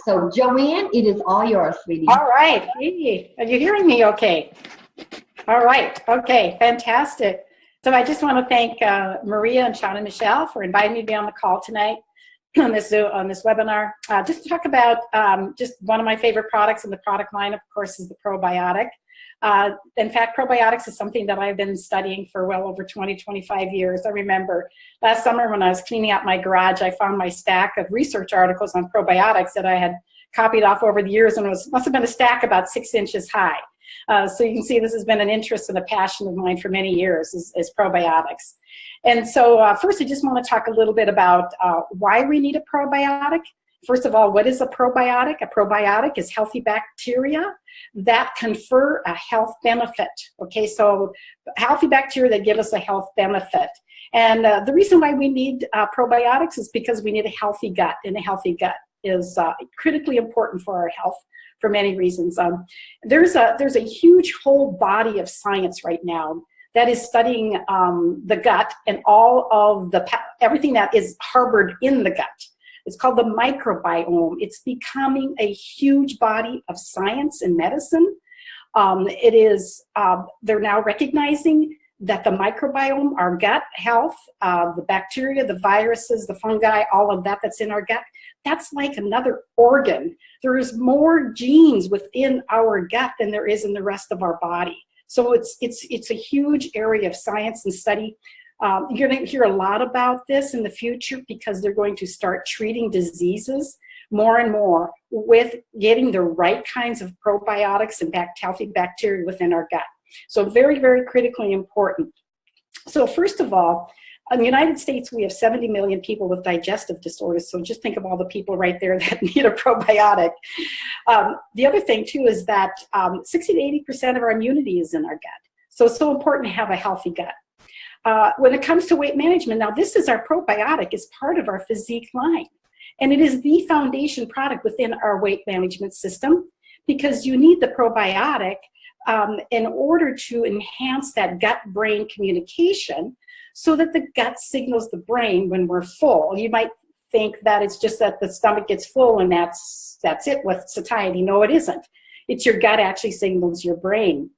So, Joanne, it is all yours, sweetie. All right. Hey, are you hearing me okay? All right. Okay, fantastic. So I just want to thank Maria and Sean and Michelle for inviting me to be on the call tonight on this webinar. Just to talk about just one of my favorite products in the product line, of course, is the Probiotic. In fact, probiotics is something that I've been studying for well over 20, 25 years. I remember last summer when I was cleaning out my garage, I found my stack of research articles on probiotics that I had copied off over the years, and it must have been a stack about 6 inches high. So you can see this has been an interest and a passion of mine for many years, is probiotics. And so first I just want to talk a little bit about why we need a probiotic. First of all, what is a probiotic? A probiotic is healthy bacteria that confer a health benefit. Okay, so healthy bacteria that give us a health benefit. And the reason why we need probiotics is because we need a healthy gut, and a healthy gut is critically important for our health for many reasons. There's a huge whole body of science right now that is studying the gut and all of everything that is harbored in the gut. It's called the microbiome. It's becoming a huge body of science and medicine. They're now recognizing that the microbiome, our gut health, the bacteria, the viruses, the fungi, all of that that's in our gut, that's like another organ. There is more genes within our gut than there is in the rest of our body. So it's a huge area of science and study. You're going to hear a lot about this in the future because they're going to start treating diseases more and more with getting the right kinds of probiotics and healthy bacteria within our gut. So very, very critically important. So first of all, in the United States, we have 70 million people with digestive disorders. So just think of all the people right there that need a probiotic. The other thing, too, is that 60 to 80% of our immunity is in our gut. So it's so important to have a healthy gut. When it comes to weight management, now this is our probiotic, is part of our physique line. And it is the foundation product within our weight management system because you need the probiotic in order to enhance that gut-brain communication so that the gut signals the brain when we're full. You might think that it's just that the stomach gets full and that's it with satiety. No, it isn't. It's your gut actually signals your brain.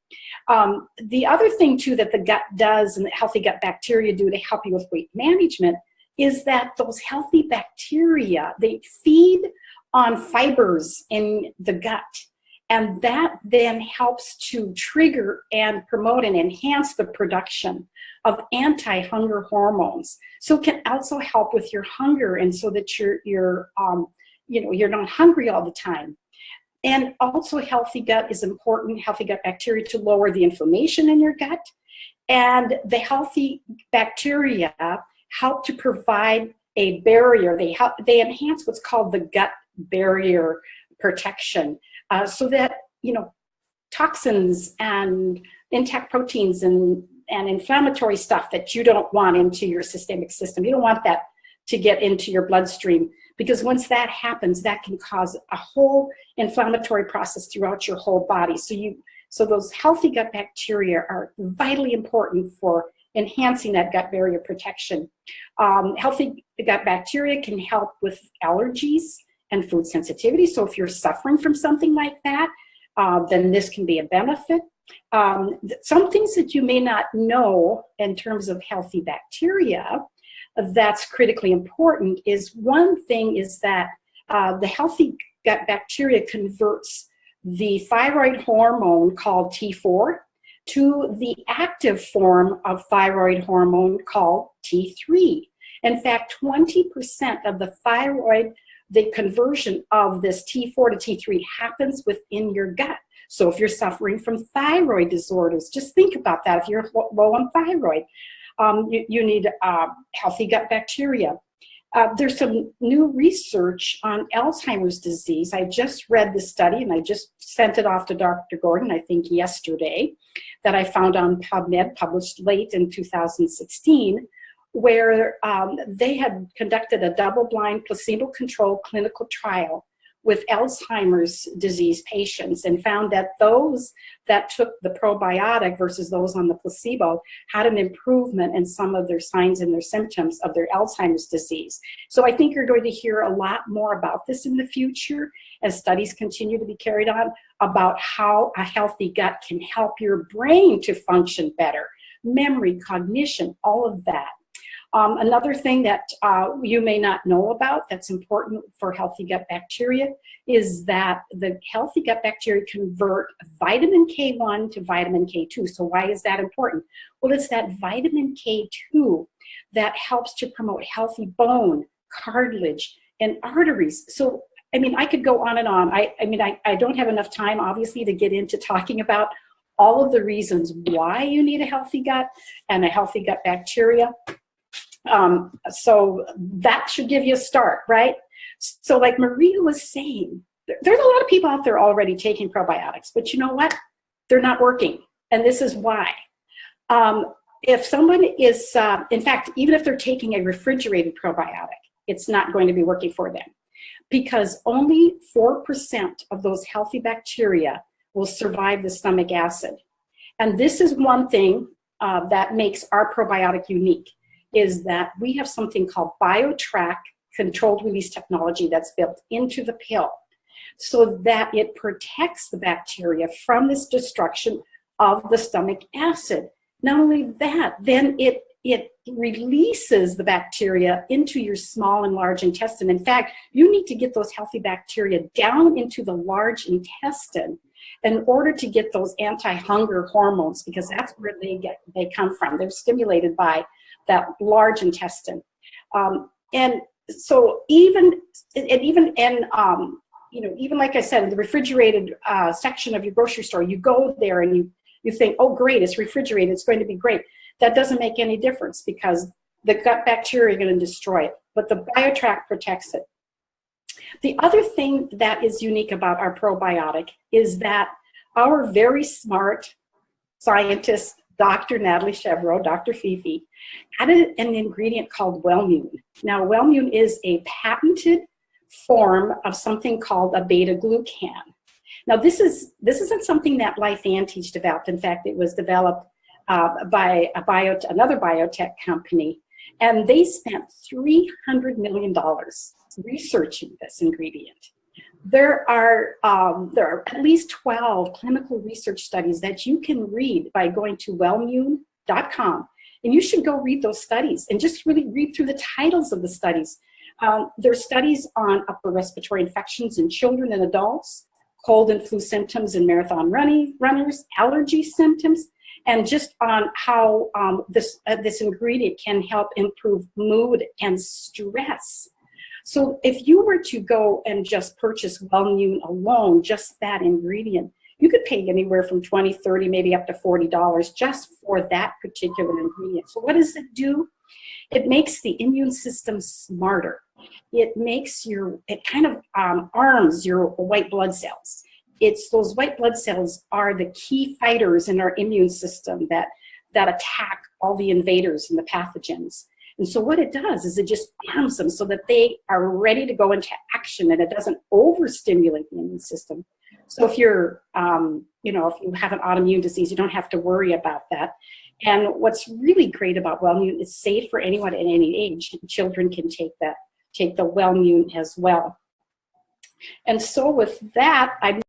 The other thing, too, that the gut does and the healthy gut bacteria do to help you with weight management is that those healthy bacteria, they feed on fibers in the gut. And that then helps to trigger and promote and enhance the production of anti-hunger hormones. So it can also help with your hunger, and so that you're not hungry all the time. And also, healthy gut is important. Healthy gut bacteria to lower the inflammation in your gut, and the healthy bacteria help to provide a barrier. They enhance what's called the gut barrier protection. So that, toxins and intact proteins and inflammatory stuff that you don't want into your systemic system, you don't want that to get into your bloodstream, because once that happens, that can cause a whole inflammatory process throughout your whole body. So those healthy gut bacteria are vitally important for enhancing that gut barrier protection. Healthy gut bacteria can help with allergies and food sensitivity. So if you're suffering from something like that, then this can be a benefit. Some things that you may not know in terms of healthy bacteria that's critically important is, one thing is that the healthy gut bacteria converts the thyroid hormone called T4 to the active form of thyroid hormone called T3. In fact, 20% of the thyroid, the conversion of this T4 to T3 happens within your gut. So if you're suffering from thyroid disorders, just think about that. If you're low on thyroid, you need healthy gut bacteria. There's some new research on Alzheimer's disease. I just read the study, and I just sent it off to Dr. Gordon, I think yesterday, that I found on PubMed, published late in 2016, where they had conducted a double-blind, placebo-controlled clinical trial with Alzheimer's disease patients and found that those that took the probiotic versus those on the placebo had an improvement in some of their signs and their symptoms of their Alzheimer's disease. So I think you're going to hear a lot more about this in the future as studies continue to be carried on about how a healthy gut can help your brain to function better, memory, cognition, all of that. Another thing that you may not know about that's important for healthy gut bacteria is that the healthy gut bacteria convert vitamin K1 to vitamin K2. So why is that important? Well, it's that vitamin K2 that helps to promote healthy bone, cartilage, and arteries. So, I mean, I could go on and on. I don't have enough time, obviously, to get into talking about all of the reasons why you need a healthy gut and a healthy gut bacteria. So that should give you a start, right? So like Maria was saying, there's a lot of people out there already taking probiotics, but you know what? They're not working. And this is why. If someone is, in fact, even if they're taking a refrigerated probiotic, it's not going to be working for them because only 4% of those healthy bacteria will survive the stomach acid. And this is one thing that makes our probiotic unique, is that we have something called BioTrack controlled release technology that's built into the pill so that it protects the bacteria from this destruction of the stomach acid. Not only that, then it releases the bacteria into your small and large intestine. In fact, you need to get those healthy bacteria down into the large intestine in order to get those anti-hunger hormones, because that's where they come from. They're stimulated by that large intestine. And so even like I said, in the refrigerated section of your grocery store, you go there and you think, oh great, it's refrigerated, it's going to be great. That doesn't make any difference because the gut bacteria are going to destroy it, but the BioTrack protects it. The other thing that is unique about our probiotic is that our very smart scientist, Dr. Natalie Chevreau, Dr. Fifi, added an ingredient called Wellmune. Now, Wellmune is a patented form of something called a beta-glucan. Now, this isn't something that Life Antiques developed. In fact, it was developed by another biotech company, and they spent $300 million researching this ingredient. There are at least 12 clinical research studies that you can read by going to wellmune.com, and you should go read those studies and just really read through the titles of the studies. There are studies on upper respiratory infections in children and adults, cold and flu symptoms in marathon runners, allergy symptoms, and just on how this ingredient can help improve mood and stress. So if you were to go and just purchase Wellmune alone, just that ingredient, you could pay anywhere from $20, $30, maybe up to $40 just for that particular ingredient. So what does it do? It makes the immune system smarter. It kind of arms your white blood cells. Those white blood cells are the key fighters in our immune system that attack all the invaders and the pathogens. And so what it does is it just arms them so that they are ready to go into action, and it doesn't overstimulate the immune system. So if you're, if you have an autoimmune disease, you don't have to worry about that. And what's really great about Wellmune, it's safe for anyone at any age. Children can take the Wellmune as well. And so with that, I'm